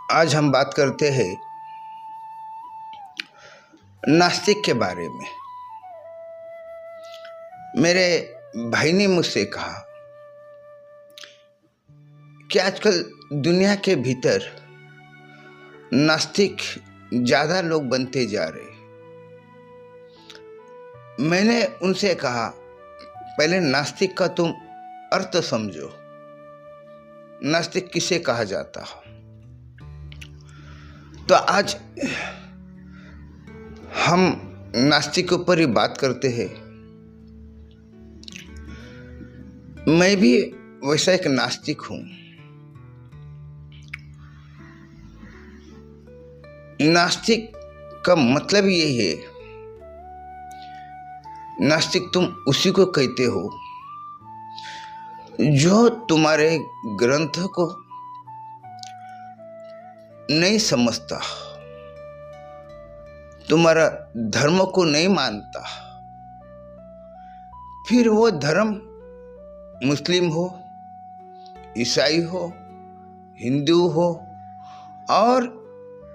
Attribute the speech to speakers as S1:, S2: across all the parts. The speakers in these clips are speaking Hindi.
S1: आज हम बात करते हैं नास्तिक के बारे में। मेरे भाई ने मुझसे कहा कि आजकल दुनिया के भीतर नास्तिक ज़्यादा लोग बनते जा रहे। मैंने उनसे कहा, पहले नास्तिक का तुम अर्थ समझो, नास्तिक किसे कहा जाता है। तो आज हम नास्तिक के ऊपर ही बात करते हैं। मैं भी वैसा एक नास्तिक हूं। नास्तिक का मतलब ये है, नास्तिक तुम उसी को कहते हो जो तुम्हारे ग्रंथ को नहीं समझता, तुम्हारा धर्म को नहीं मानता। फिर वो धर्म मुस्लिम हो, ईसाई हो, हिंदू हो, और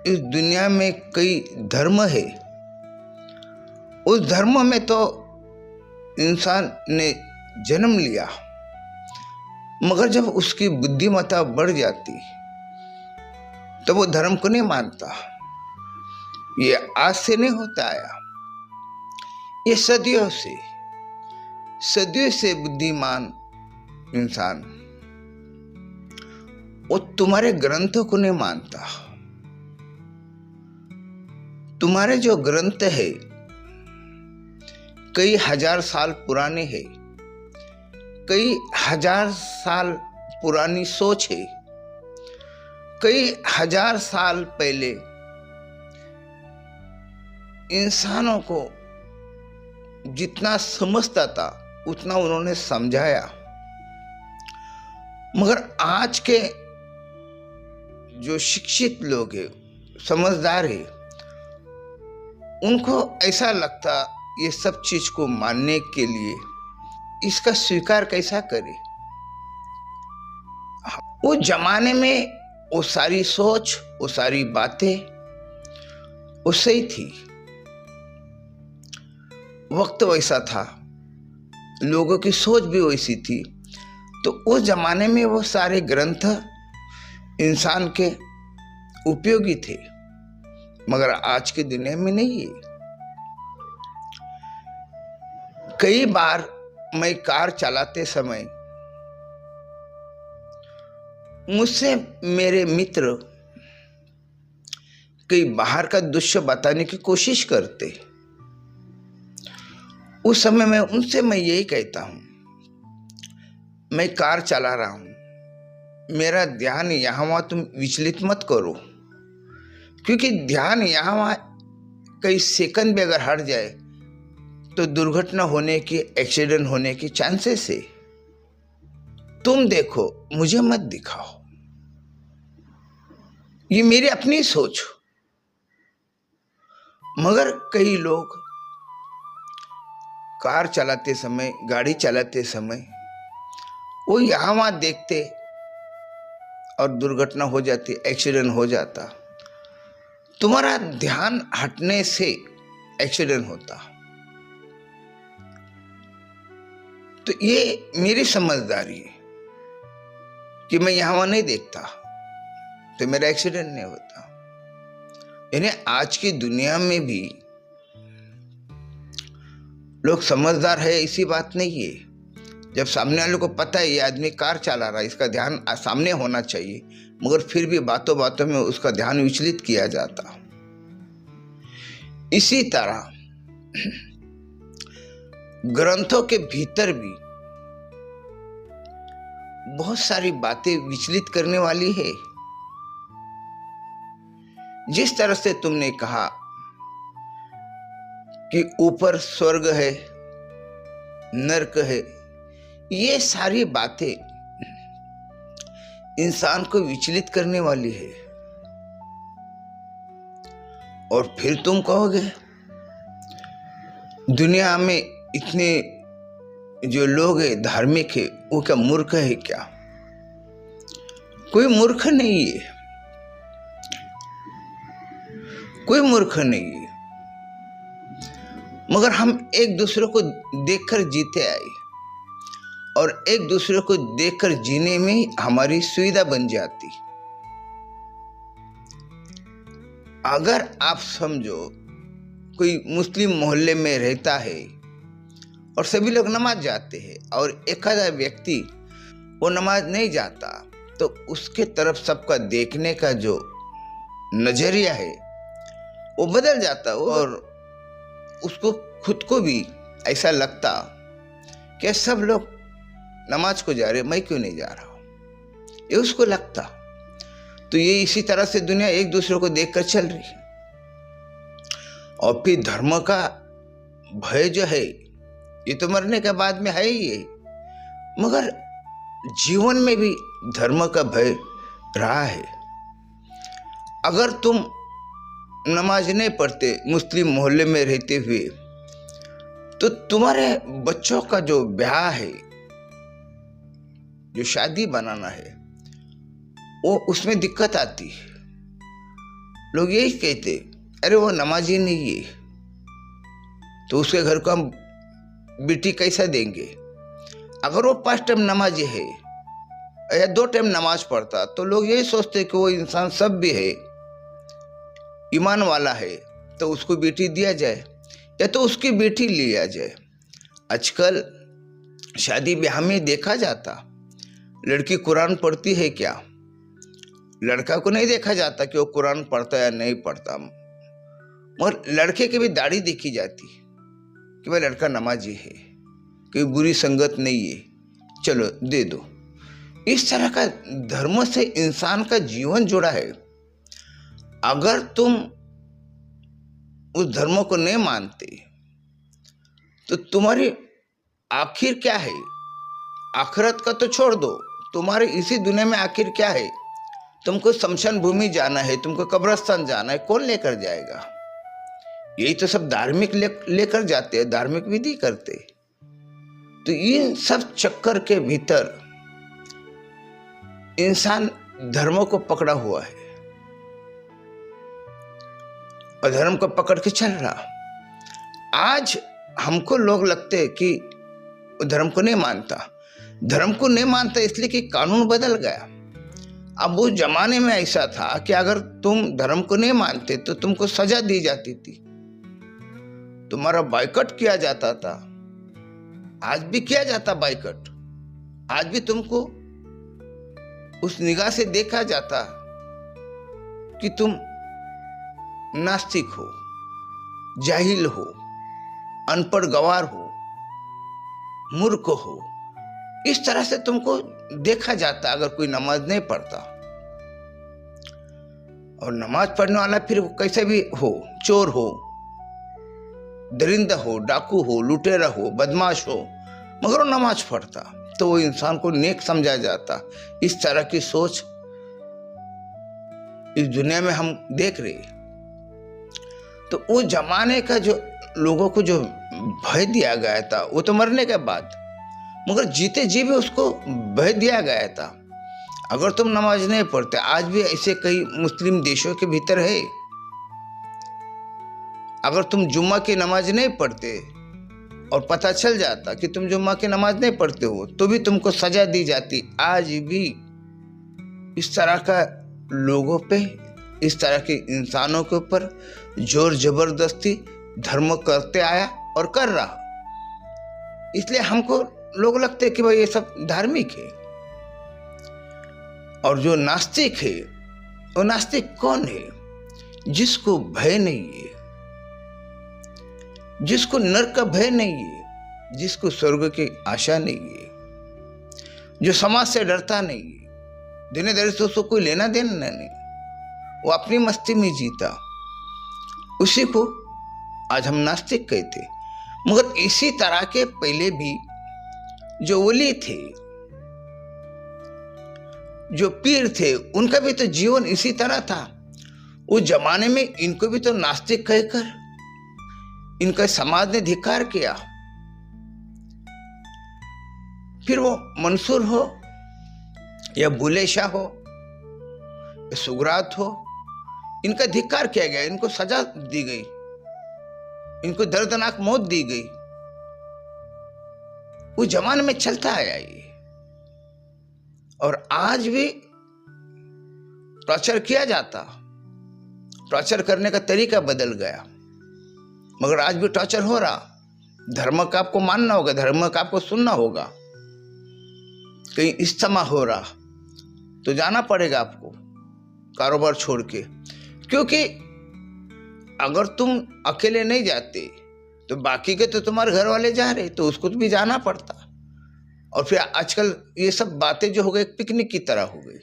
S1: इस दुनिया में कई धर्म है। उस धर्म में तो इंसान ने जन्म लिया, मगर जब उसकी बुद्धिमत्ता बढ़ जाती तो वो धर्म को नहीं मानता। ये आज से नहीं होता आया, ये सदियों से बुद्धिमान इंसान वो तुम्हारे ग्रंथों को नहीं मानता। तुम्हारे जो ग्रंथ है कई हजार साल पुराने हैं, कई हजार साल पुरानी सोच है। कई हजार साल पहले इंसानों को जितना समझता था उतना उन्होंने समझाया, मगर आज के जो शिक्षित लोग हैं, समझदार हैं, उनको ऐसा लगता ये सब चीज को मानने के लिए इसका स्वीकार कैसा करे। वो जमाने में वो सारी सोच, वो सारी बातें उससे ही थी। वक्त वैसा था, लोगों की सोच भी वैसी थी। तो उस जमाने में वो सारे ग्रंथ इंसान के उपयोगी थे, मगर आज की दुनिया में नहीं है। कई बार मैं कार चलाते समय मुझसे मेरे मित्र कई बाहर का दृश्य बताने की कोशिश करते। उस समय मैं यही कहता हूं, मैं कार चला रहा हूं, मेरा ध्यान यहाँ वहां तुम विचलित मत करो, क्योंकि ध्यान यहाँ वहां कई सेकंड भी अगर हट जाए तो दुर्घटना होने की, एक्सीडेंट होने की चांसेस है। तुम देखो, मुझे मत दिखाओ। ये मेरी अपनी सोच। मगर कई लोग कार चलाते समय, गाड़ी चलाते समय वो यहां वहां देखते और दुर्घटना हो जाती, एक्सीडेंट हो जाता। तुम्हारा ध्यान हटने से एक्सीडेंट होता। तो ये मेरी समझदारी है कि मैं यहां वहां नहीं देखता तो मेरा एक्सीडेंट नहीं होता। यानी आज की दुनिया में भी लोग समझदार है, ऐसी बात नहीं है। जब सामने वाले को पता है ये आदमी कार चला रहा है, इसका ध्यान सामने होना चाहिए, मगर फिर भी बातों बातों में उसका ध्यान विचलित किया जाता। इसी तरह ग्रंथों के भीतर भी बहुत सारी बातें विचलित करने वाली है। जिस तरह से तुमने कहा कि ऊपर स्वर्ग है, नरक है, ये सारी बातें इंसान को विचलित करने वाली है। और फिर तुम कहोगे दुनिया में इतने जो लोग हैं धार्मिक है, वो क्या मूर्ख है क्या? कोई मूर्ख नहीं है। कोई मूर्ख नहीं है, मगर हम एक दूसरे को देखकर जीते आए और एक दूसरे को देखकर जीने में हमारी सुविधा बन जाती। अगर आप समझो कोई मुस्लिम मोहल्ले में रहता है और सभी लोग नमाज जाते हैं और एक आधा व्यक्ति वो नमाज नहीं जाता, तो उसके तरफ सबका देखने का जो नजरिया है वो बदल जाता और उसको खुद को भी ऐसा लगता कि सब लोग नमाज को जा रहे, मैं क्यों नहीं जा रहा हूँ, ये उसको लगता। तो ये इसी तरह से दुनिया एक दूसरे को देखकर चल रही है। और फिर धर्म का भय जो है ये तो मरने के बाद में है ही है, मगर जीवन में भी धर्म का भय रहा है। अगर तुम नमाज नहीं पढ़ते मुस्लिम मोहल्ले में रहते हुए, तो तुम्हारे बच्चों का जो ब्याह है, जो शादी बनाना है, वो उसमें दिक्कत आती है। लोग यही कहते, अरे वो नमाजी नहीं है तो उसके घर को हम बेटी कैसा देंगे। अगर वो 5 टाइम नमाजी है या 2 टाइम नमाज पढ़ता, तो लोग यही सोचते कि वो इंसान सब भी है, ईमान वाला है, तो उसको बेटी दिया जाए या तो उसकी बेटी लिया जाए। आजकल शादी ब्याह में देखा जाता, लड़की कुरान पढ़ती है क्या, लड़का को नहीं देखा जाता कि वो कुरान पढ़ता या नहीं पढ़ता, मगर लड़के की भी दाढ़ी देखी जाती कि भाई लड़का नमाजी है, कोई बुरी संगत नहीं है, चलो दे दो। इस तरह का धर्म से इंसान का जीवन जुड़ा है। अगर तुम उस धर्म को नहीं मानते तो तुम्हारी आखिर क्या है? आखिरत का तो छोड़ दो, तुम्हारे इसी दुनिया में आखिर क्या है? तुमको शमशान भूमि जाना है, तुमको कब्रिस्तान जाना है, कौन लेकर जाएगा? यही तो सब धार्मिक लेकर जाते हैं, धार्मिक विधि करते। तो इन सब चक्कर के भीतर इंसान धर्म को पकड़ा हुआ है और धर्म को पकड़ के चल रहा। आज हमको लोग लगते हैं कि धर्म को नहीं मानता, धर्म को नहीं मानता इसलिए कि कानून बदल गया। अब उस जमाने में ऐसा था कि अगर तुम धर्म को नहीं मानते तो तुमको सजा दी जाती थी, तुम्हारा बाइकआउट किया जाता था। आज भी किया जाता बाइकआउट, आज भी तुमको उस निगाह से देखा जाता कि तुम नास्तिक हो, जाहिल हो, अनपढ़ गवार हो, मूर्ख हो। इस तरह से तुमको देखा जाता अगर कोई नमाज नहीं पढ़ता। और नमाज पढ़ने वाला फिर कैसे भी हो, चोर हो, दरिंदा हो, डाकू हो, लुटेरा हो, बदमाश हो, मगर वो नमाज पढ़ता, तो वो इंसान को नेक समझा जाता। इस तरह की सोच इस दुनिया में हम देख रहे हैं। तो वो जमाने का जो लोगों को जो भय दिया गया था वो तो मरने के बाद, मगर जीते जी भी उसको भय दिया गया था। अगर तुम नमाज नहीं पढ़ते, आज भी ऐसे कई मुस्लिम देशों के भीतर है, अगर तुम जुम्मा की नमाज नहीं पढ़ते और पता चल जाता कि तुम जुम्मा की नमाज नहीं पढ़ते हो, तो भी तुमको सजा दी जाती। आज भी इस तरह का लोगों पे, इस तरह के इंसानों के ऊपर जोर जबरदस्ती धर्म करते आया और कर रहा। इसलिए हमको लोग लगते हैं कि भाई ये सब धार्मिक है। और जो नास्तिक है, वो नास्तिक कौन है? जिसको भय नहीं है, जिसको नरक का भय नहीं है, जिसको स्वर्ग की आशा नहीं है, जो समाज से डरता नहीं है, दुनियादारी से उसको कोई लेना देना नहीं, वो अपनी मस्ती में जीता, उसी को आज हम नास्तिक कहते। मगर इसी तरह के पहले भी जो वली थे, जो पीर थे, उनका भी तो जीवन इसी तरह था। उस जमाने में इनको भी तो नास्तिक कहकर इनका समाज ने धिक्कार किया। फिर वो मंसूर हो या बुले शाह हो या सुकरात हो इनका धिक्कार किया गया, इनको सजा दी गई, इनको दर्दनाक मौत दी गई। उस जमाने में चलता आया ये, और आज भी टॉर्चर किया जाता। टॉर्चर करने का तरीका बदल गया, मगर आज भी टॉर्चर हो रहा। धर्म का आपको मानना होगा, धर्म का आपको सुनना होगा। कहीं इज्तिमा हो रहा तो जाना पड़ेगा आपको, कारोबार छोड़ के, क्योंकि अगर तुम अकेले नहीं जाते तो बाकी के तो तुम्हारे घर वाले जा रहे, तो उसको भी जाना पड़ता। और फिर आजकल ये सब बातें जो हो गई पिकनिक की तरह हो गई।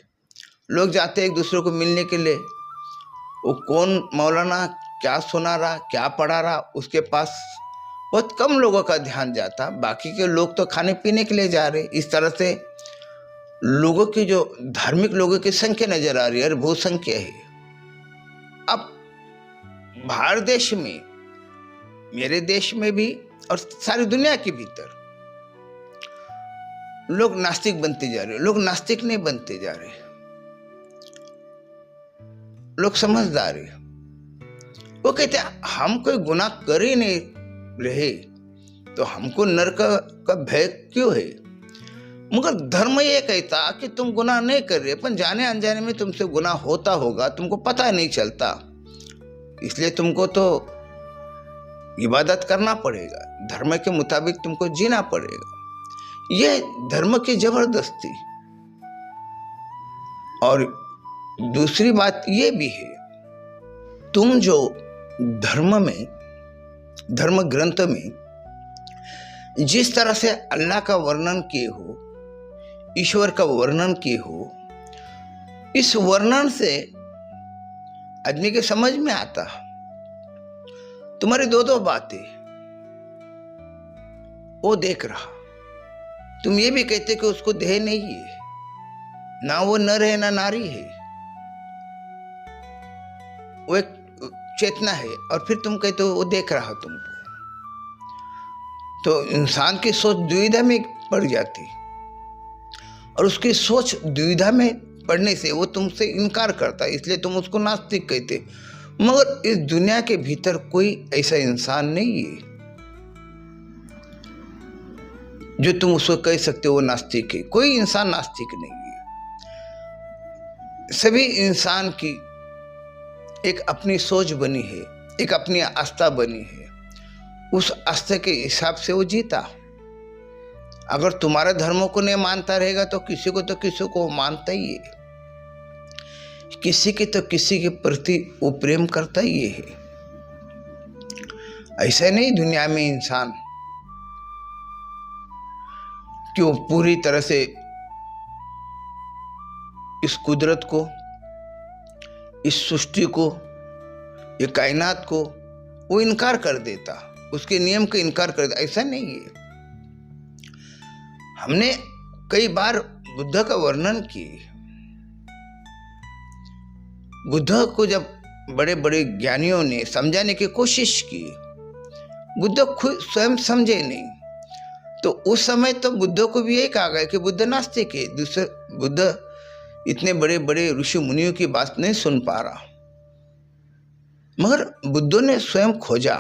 S1: लोग जाते एक दूसरे को मिलने के लिए, वो कौन मौलाना क्या सुना रहा, क्या पढ़ा रहा, उसके पास बहुत कम लोगों का ध्यान जाता। बाकी के लोग तो खाने पीने के लिए जा रहे। इस तरह से लोगों की जो धार्मिक लोगों की संख्या नजर आ रही है, बहुत संख्या है। अब भारत देश में, मेरे देश में भी और सारी दुनिया के भीतर लोग नास्तिक बनते जा रहे। लोग नास्तिक नहीं बनते जा रहे, लोग समझदार है। वो कहते हैं हम कोई गुनाह कर ही नहीं रहे तो हमको नरक का भय क्यों है। मगर धर्म ये कहता कि तुम गुनाह नहीं कर रहे, पर जाने अनजाने में तुमसे गुनाह होता होगा, तुमको पता नहीं चलता, इसलिए तुमको तो इबादत करना पड़ेगा, धर्म के मुताबिक तुमको जीना पड़ेगा। ये धर्म की जबरदस्ती। और दूसरी बात ये भी है, तुम जो धर्म में, धर्म ग्रंथ में जिस तरह से अल्लाह का वर्णन किए हो, ईश्वर का वर्णन किए हो, इस वर्णन से आदमी के समझ में आता तुम्हारी दो बातें वो देख रहा। तुम ये भी कहते कि उसको देह नहीं है, ना वो नर है ना नारी है, वो एक चेतना है, और फिर तुम कहते हो वो देख रहा तुमको। तो इंसान की सोच दुविधा में पड़ जाती, और उसकी सोच दुविधा में पड़ने से वो तुमसे इनकार करता, इसलिए तुम उसको नास्तिक कहते। मगर इस दुनिया के भीतर कोई ऐसा इंसान नहीं है जो तुम उसको कह सकते हो वो नास्तिक है। कोई इंसान नास्तिक नहीं है। सभी इंसान की एक अपनी सोच बनी है, एक अपनी आस्था बनी है, उस आस्था के हिसाब से वो जीता। अगर तुम्हारे धर्मों को नहीं मानता रहेगा तो किसी को मानता ही है, किसी के तो किसी के प्रति वो प्रेम करता ही है। ऐसा नहीं दुनिया में इंसान कि वो पूरी तरह से इस कुदरत को, इस सृष्टि को, ये कायनात को वो इनकार कर देता, उसके नियम का इनकार कर देता। ऐसा नहीं है। हमने कई बार बुद्ध का वर्णन किए। बुद्ध को जब बड़े बड़े ज्ञानियों ने समझाने की कोशिश की, बुद्ध खुद स्वयं समझे नहीं। तो उस समय तो बुद्ध को भी यही कहा गया कि बुद्ध नास्तिक है। दूसरे बुद्ध इतने बड़े बड़े ऋषि मुनियों की बात नहीं सुन पा रहा। मगर बुद्ध ने स्वयं खोजा,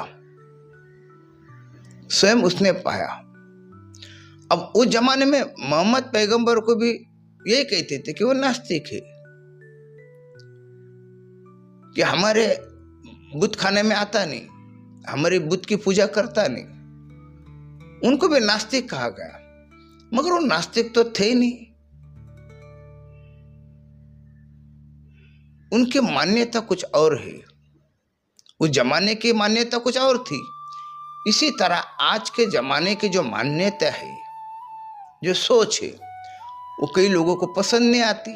S1: स्वयं उसने पाया। अब उस जमाने में मोहम्मद पैगंबर को भी यही कहते थे कि वो नास्तिक है, कि हमारे बुत खाने में आता नहीं, हमारे बुत की पूजा करता नहीं। उनको भी नास्तिक कहा गया, मगर वो नास्तिक तो थे नहीं। उनकी मान्यता कुछ और है, उस जमाने की मान्यता कुछ और थी। इसी तरह आज के जमाने की जो मान्यता है, जो सोच है, वो कई लोगों को पसंद नहीं आती।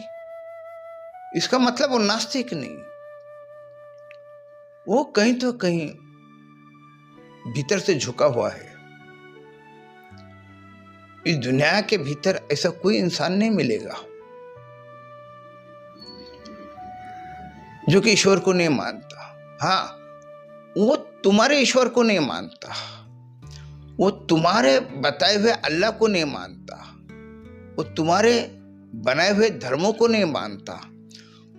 S1: इसका मतलब वो नास्तिक नहीं, वो कहीं तो कहीं भीतर से झुका हुआ है। इस दुनिया के भीतर ऐसा कोई इंसान नहीं मिलेगा जो कि ईश्वर को नहीं मानता। हाँ, वो तुम्हारे ईश्वर को नहीं मानता, वो तुम्हारे बताए हुए अल्लाह को नहीं मानता, वो तुम्हारे बनाए हुए धर्मों को नहीं मानता,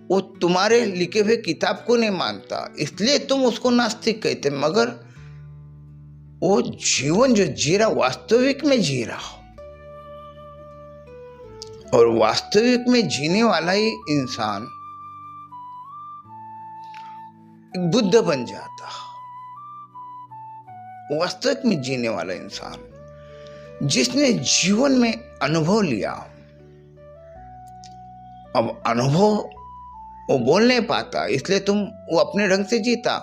S1: वो तुम्हारे लिखे हुए किताब को नहीं मानता, इसलिए तुम उसको नास्तिक कहते। मगर वो जीवन जो जी रहा वास्तविक में जी रहा हो, और वास्तविक में जीने वाला ही इंसान बुद्ध बन जाता। वास्तविक में जीने वाला इंसान जिसने जीवन में अनुभव लिया, अब अनुभव वो बोल नहीं पाता, इसलिए तुम वो अपने ढंग से जीता,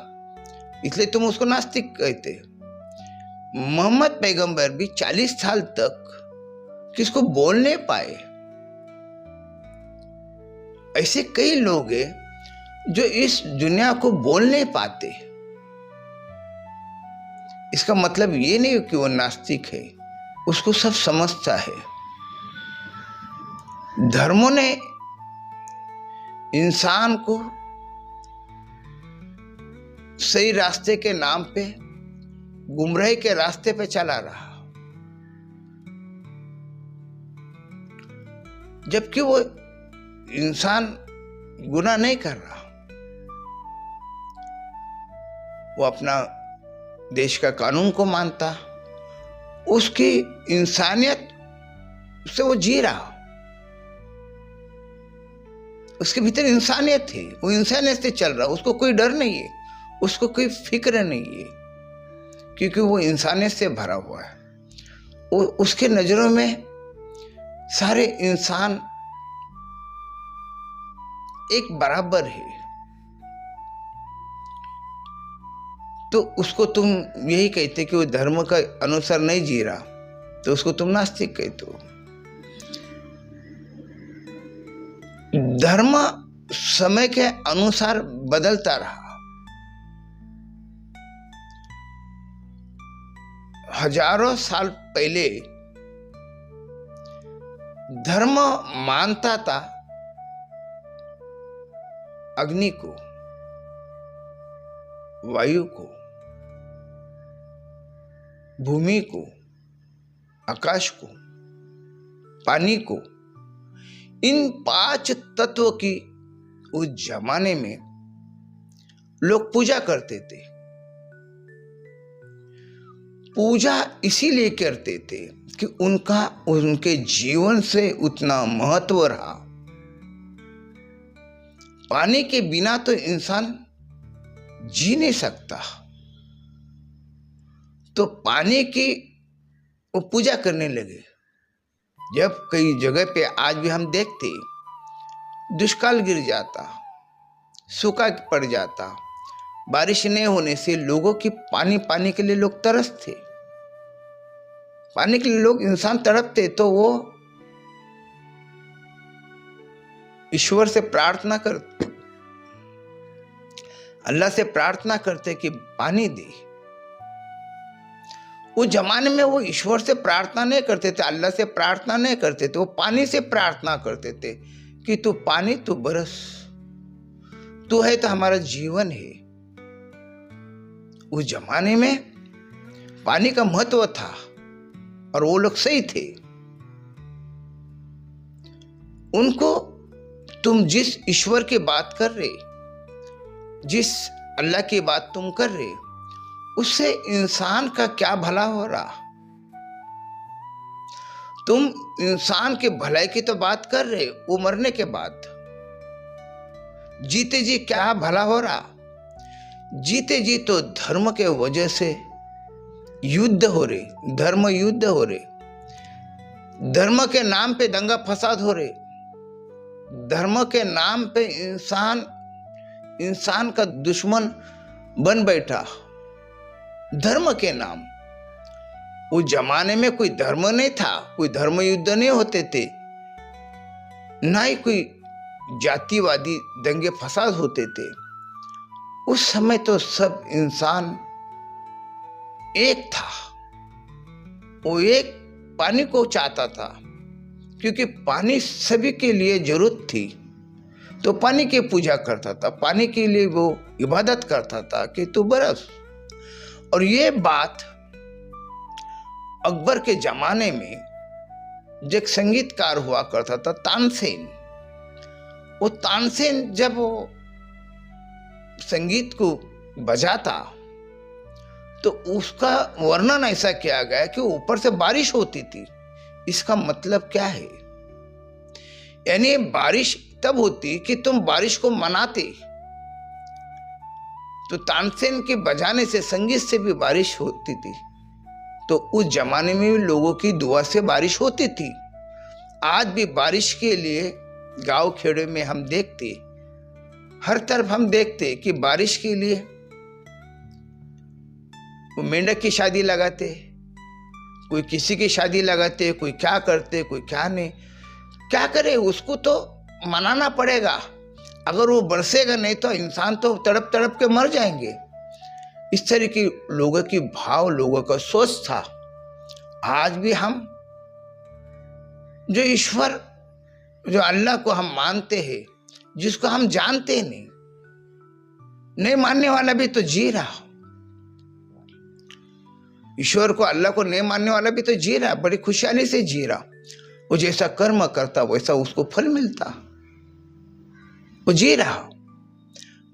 S1: इसलिए तुम उसको नास्तिक कहते। मोहम्मद पैगंबर भी 40 साल तक किसको बोल नहीं पाए। ऐसे कई लोग हैं जो इस दुनिया को बोल नहीं पाते। इसका मतलब ये नहीं कि वो नास्तिक है, उसको सब समझता है। धर्मों ने इंसान को सही रास्ते के नाम पे गुमराही के रास्ते पे चला रहा, जबकि वो इंसान गुनाह नहीं कर रहा। वो अपना देश का कानून को मानता, उसकी इंसानियत से वो जी रहा, उसके भीतर इंसानियत है, वो इंसानियत से चल रहा, उसको कोई डर नहीं है, उसको कोई फिक्र नहीं है, क्योंकि वो इंसानियत से भरा हुआ है। उसके नजरों में सारे इंसान एक बराबर है। तो उसको तुम यही कहते कि वो धर्म का अनुसार नहीं जी रहा, तो उसको तुम नास्तिक कहते हो। धर्म समय के अनुसार बदलता रहा। हजारों साल पहले धर्म मानता था अग्नि को, वायु को, भूमि को, आकाश को, पानी को। इन 5 तत्वों की उस जमाने में लोग पूजा करते थे। पूजा इसीलिए करते थे कि उनके जीवन से उतना महत्व रहा। पानी के बिना तो इंसान जी नहीं सकता, तो पानी की वो पूजा करने लगे। जब कई जगह पे आज भी हम देखते दुष्काल गिर जाता, सूखा पड़ जाता, बारिश नहीं होने से लोगों की पानी के लिए लोग तरसते, पानी के लिए लोग इंसान तड़पते, तो वो ईश्वर से प्रार्थना करते, अल्लाह से प्रार्थना करते कि पानी दे। उस जमाने में वो ईश्वर से प्रार्थना नहीं करते थे, अल्लाह से प्रार्थना नहीं करते थे, वो पानी से प्रार्थना करते थे कि तू पानी तू बरस, तू है तो हमारा जीवन है। उस जमाने में पानी का महत्व था और वो लोग सही थे। उनको तुम जिस ईश्वर की बात कर रहे, जिस अल्लाह की बात तुम कर रहे, उससे इंसान का क्या भला हो रहा? तुम इंसान के भलाई की तो बात कर रहे, वो मरने के बाद। जीते जी क्या भला हो रहा? जीते जी तो धर्म के वजह से युद्ध हो रहे, धर्म युद्ध हो रहे, धर्म के नाम पे दंगा फसाद हो रहे, धर्म के नाम पे इंसान का दुश्मन बन बैठा। धर्म के नाम, उस जमाने में कोई धर्म नहीं था, कोई धर्म युद्ध नहीं होते थे, ना ही कोई जातिवादी दंगे फसाद होते थे। उस समय तो सब इंसान एक था, वो एक पानी को चाहता था, क्योंकि पानी सभी के लिए जरूरत थी, तो पानी की पूजा करता था, पानी के लिए वो इबादत करता था कि तू बरस। और ये बात अकबर के जमाने में जो एक संगीतकार हुआ करता था तानसेन, वो तानसेन जब वो संगीत को बजाता तो उसका वर्णन ऐसा किया गया कि ऊपर से बारिश होती थी। इसका मतलब क्या है? यानी बारिश तब होती कि तुम बारिश को मनाते। तो तानसेन के बजाने से, संगीत से भी बारिश होती थी। तो उस जमाने में भी लोगों की दुआ से बारिश होती थी। आज भी बारिश के लिए गांव खेड़े में हम देखते, हर तरफ हम देखते कि बारिश के लिए वो मेंढक की शादी लगाते, कोई किसी की शादी लगाते, कोई क्या करते, कोई क्या नहीं। क्या करे, उसको तो मनाना पड़ेगा। अगर वो बरसेगा नहीं तो इंसान तो तड़प तड़प के मर जाएंगे। इस तरह की लोगों की भाव, लोगों का सोच था। आज भी हम जो ईश्वर, जो अल्लाह को हम मानते हैं, जिसको हम जानते नहीं मानने वाला भी तो जी रहा। ईश्वर को, अल्लाह को नहीं मानने वाला भी तो जी रहा, बड़ी खुशहाली से जी रहा। वो जैसा कर्म करता वैसा उसको फल मिलता, वो जी रहा।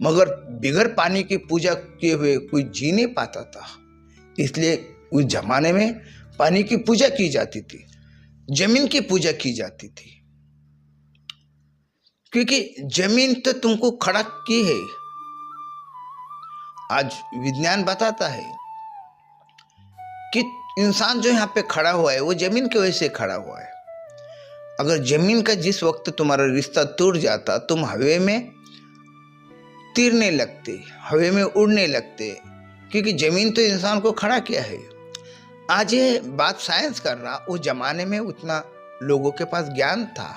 S1: मगर बिगर पानी की पूजा किए हुए कोई जी नहीं पाता था। इसलिए उस जमाने में पानी की पूजा की जाती थी, जमीन की पूजा की जाती थी, क्योंकि जमीन तो तुमको खड़ा की है। आज विज्ञान बताता है कि इंसान जो यहाँ पे खड़ा हुआ है वो जमीन की वजह से खड़ा हुआ है। अगर जमीन का जिस वक्त तुम्हारा रिश्ता टूट जाता, तुम हवा में तीरने लगते, हवा में उड़ने लगते, क्योंकि जमीन तो इंसान को खड़ा किया है। आज ये बात साइंस कर रहा, उस जमाने में उतना लोगों के पास ज्ञान था।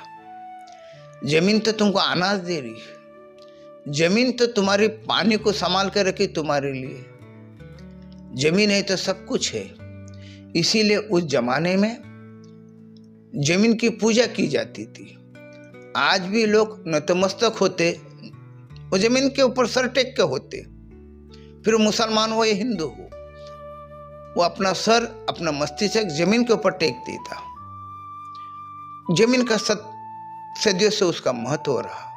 S1: जमीन तो तुमको अनाज दे रही, जमीन तो तुम्हारी पानी को संभाल कर रखी तुम्हारे लिए। जमीन है तो सब कुछ है। इसीलिए उस जमाने में जमीन की पूजा की जाती थी। आज भी लोग नतमस्तक होते, वो जमीन के ऊपर सर टेक के होते। फिर मुसलमान हो या हिंदू हो, वो अपना सर, अपना मस्तिष्क जमीन के ऊपर टेक देता। जमीन का सदियों से उसका महत्व रहा।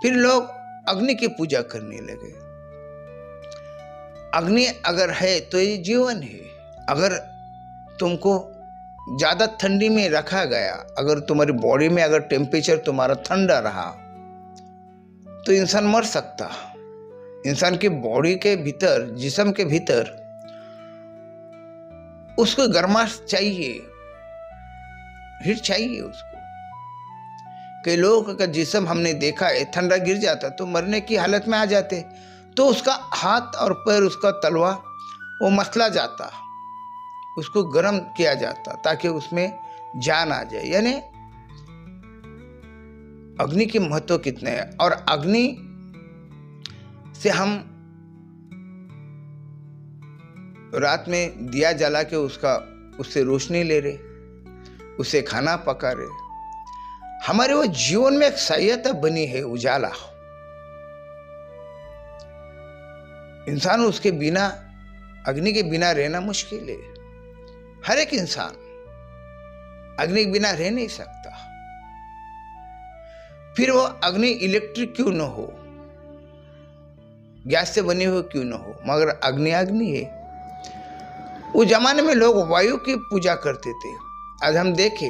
S1: फिर लोग अग्नि की पूजा करने लगे। अग्नि अगर है तो ये जीवन है। अगर तुमको ज्यादा ठंडी में रखा गया, अगर तुम्हारी बॉडी में अगर टेम्परेचर तुम्हारा ठंडा रहा तो इंसान मर सकता। इंसान की बॉडी के भीतर, जिस्म के भीतर उसको गर्माश चाहिए, हीट चाहिए उसको। कई लोगों का जिस्म हमने देखा है, ठंडा गिर जाता तो मरने की हालत में आ जाते, तो उसका हाथ और पैर, उसका तलवा वो मसला जाता, उसको गर्म किया जाता ताकि उसमें जान आ जाए। यानी अग्नि की महत्व कितने है। और अग्नि से हम रात में दिया जला के उससे रोशनी ले रहे, उससे खाना पका रहे। हमारे वो जीवन में एक सहायता बनी है, उजाला। इंसान उसके बिना, अग्नि के बिना रहना मुश्किल है। हर एक इंसान अग्नि के बिना रह नहीं सकता। फिर वो अग्नि इलेक्ट्रिक क्यों न हो, गैस से बनी हुई क्यों न हो, मगर अग्नि अग्नि है। उस जमाने में लोग वायु की पूजा करते थे। आज हम देखें,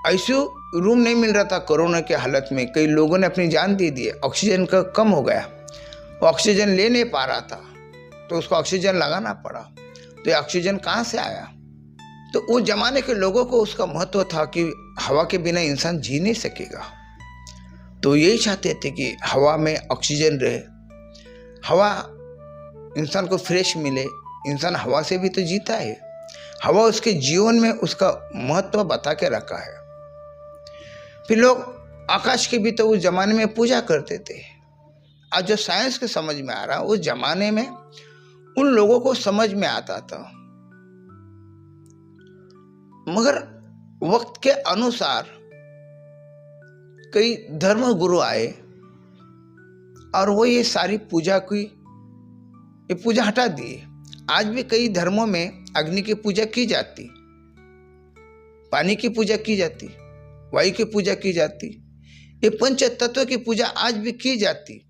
S1: आईसीयू रूम नहीं मिल रहा था कोरोना के हालत में, कई लोगों ने अपनी जान दे दी। ऑक्सीजन का कम हो गया, वो ऑक्सीजन ले नहीं पा रहा था तो उसको ऑक्सीजन लगाना पड़ा। तो ये ऑक्सीजन कहाँ से आया? तो उस जमाने के लोगों को उसका महत्व था कि हवा के बिना इंसान जी नहीं सकेगा। तो यही चाहते थे कि हवा में ऑक्सीजन रहे, हवा इंसान को फ्रेश मिले। इंसान हवा से भी तो जीता है। हवा उसके जीवन में उसका महत्व बता के रखा है। फिर लोग आकाश की भी तो उस जमाने में पूजा करते थे। आज जो साइंस के समझ में आ रहा, उस जमाने में उन लोगों को समझ में आता था। मगर वक्त के अनुसार कई धर्म गुरु आए और वो ये सारी पूजा की, ये पूजा हटा दिए। आज भी कई धर्मों में अग्नि की पूजा की जाती, पानी की पूजा की जाती, वायु की पूजा की जाती, ये पंच तत्व की पूजा आज भी की जाती।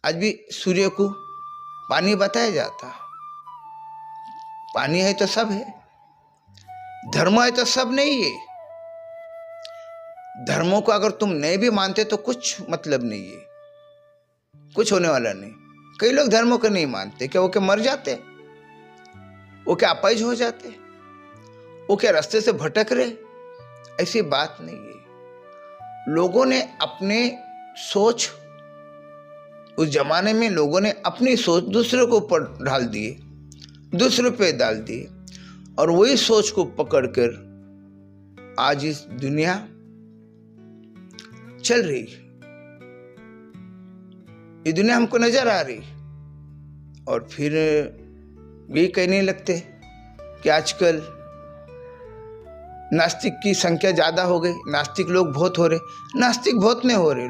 S1: आज भी सूर्य को पानी बताया जाता। पानी है तो सब है, धर्म है तो सब नहीं है। धर्मों को अगर तुम नहीं भी मानते तो कुछ मतलब नहीं है, कुछ होने वाला नहीं। कई लोग धर्मों को नहीं मानते, क्या वो क्या मर जाते, वो क्या अपाहिज हो जाते, वो क्या रास्ते से भटक रहे? ऐसी बात नहीं है। लोगों ने अपने सोच, उस जमाने में लोगों ने अपनी सोच दूसरों को ऊपर ढाल दिए, दूसरों पे डाल दिए, और वही सोच को पकड़कर आज इस दुनिया चल रही। ये दुनिया हमको नजर आ रही, और फिर भी कहने लगते कि आजकल नास्तिक की संख्या ज्यादा हो गई, नास्तिक लोग बहुत हो रहे। नास्तिक बहुत नहीं हो रहे,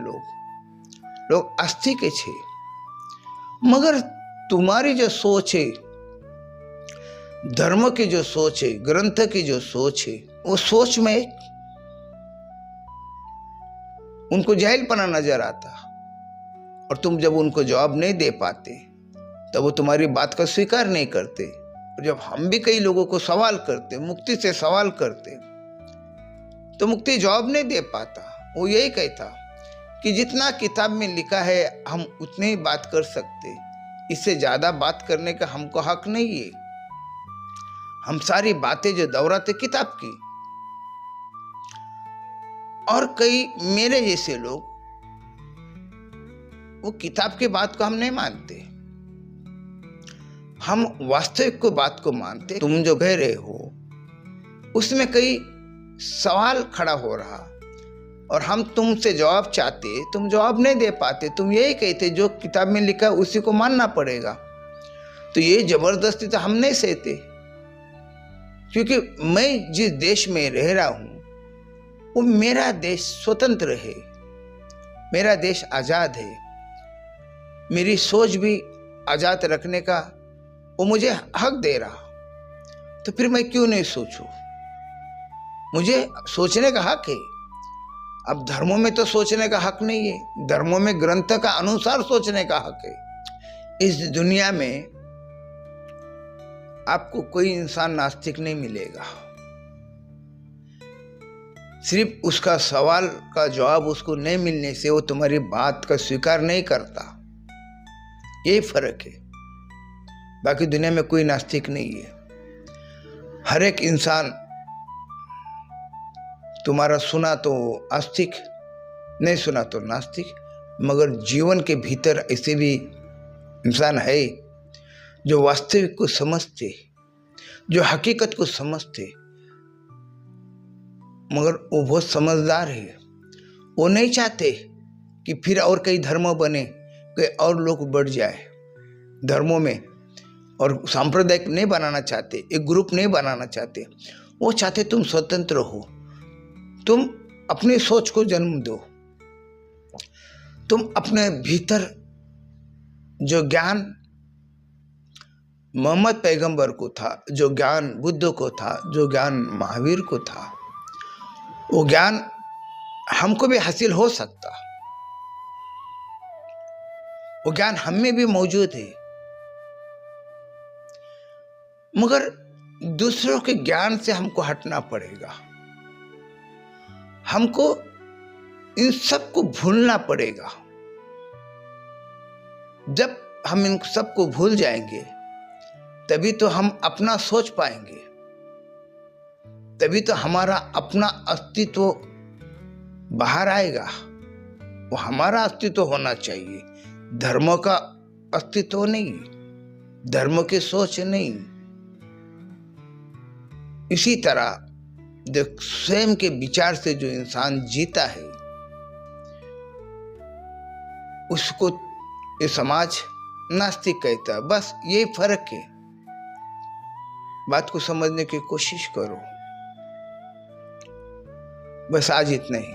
S1: लोग आस्तिक छे। मगर तुम्हारी जो सोच है, धर्म की जो सोच है, ग्रंथ की जो सोच है, वो सोच में उनको जाहिलपना नजर आता। और तुम जब उनको जवाब नहीं दे पाते तब वो तुम्हारी बात का स्वीकार नहीं करते। और जब हम भी कई लोगों को सवाल करते, मुक्ति से सवाल करते, तो मुक्ति जवाब नहीं दे पाता। वो यही कहता कि जितना किताब में लिखा है हम उतने ही बात कर सकते, इससे ज्यादा बात करने का हमको हक नहीं है। हम सारी बातें जो दोहराते किताब की। और कई मेरे जैसे लोग वो किताब की बात को हम नहीं मानते, हम वास्तविक को बात को मानते। तुम जो कह रहे हो उसमें कई सवाल खड़ा हो रहा, और हम तुमसे जवाब चाहते, तुम जवाब नहीं दे पाते। तुम यही कहते जो किताब में लिखा उसी को मानना पड़ेगा। तो ये जबरदस्ती तो हम नहीं सहते, क्योंकि मैं जिस देश में रह रहा हूं वो मेरा देश स्वतंत्र है, मेरा देश आजाद है। मेरी सोच भी आजाद रखने का वो मुझे हक दे रहा, तो फिर मैं क्यों नहीं सोचूं? मुझे सोचने का हक है। अब धर्मों में तो सोचने का हक नहीं है, धर्मों में ग्रंथ का अनुसार सोचने का हक है। इस दुनिया में आपको कोई इंसान नास्तिक नहीं मिलेगा। सिर्फ उसका सवाल का जवाब उसको नहीं मिलने से वो तुम्हारी बात का स्वीकार नहीं करता, यही फर्क है। बाकी दुनिया में कोई नास्तिक नहीं है। हर एक इंसान तुम्हारा सुना तो आस्तिक, नहीं सुना तो नास्तिक। मगर जीवन के भीतर ऐसे भी इंसान है जो वास्तविक को समझते, जो हकीकत को समझते, मगर वो बहुत समझदार है। वो नहीं चाहते कि फिर और कई धर्म बने, कि और लोग बढ़ जाए धर्मों में, और सांप्रदायिक नहीं बनाना चाहते, एक ग्रुप नहीं बनाना चाहते। वो चाहते तुम स्वतंत्र हो, तुम अपनी सोच को जन्म दो, तुम अपने भीतर जो ज्ञान मोहम्मद पैगंबर को था, जो ज्ञान बुद्ध को था, जो ज्ञान महावीर को था, वो ज्ञान हमको भी हासिल हो सकता। वो ज्ञान हम में भी मौजूद है, मगर दूसरों के ज्ञान से हमको हटना पड़ेगा। हमको इन सब को भूलना पड़ेगा। जब हम इन सबको भूल जाएंगे तभी तो हम अपना सोच पाएंगे, तभी तो हमारा अपना अस्तित्व बाहर आएगा। वो हमारा अस्तित्व होना चाहिए, धर्म का अस्तित्व नहीं, धर्म की सोच नहीं। इसी तरह जो स्वयं के विचार से जो इंसान जीता है उसको ये समाज नास्तिक कहता है। बस यही फर्क है। बात को समझने की कोशिश करो। बस आज इतना ही।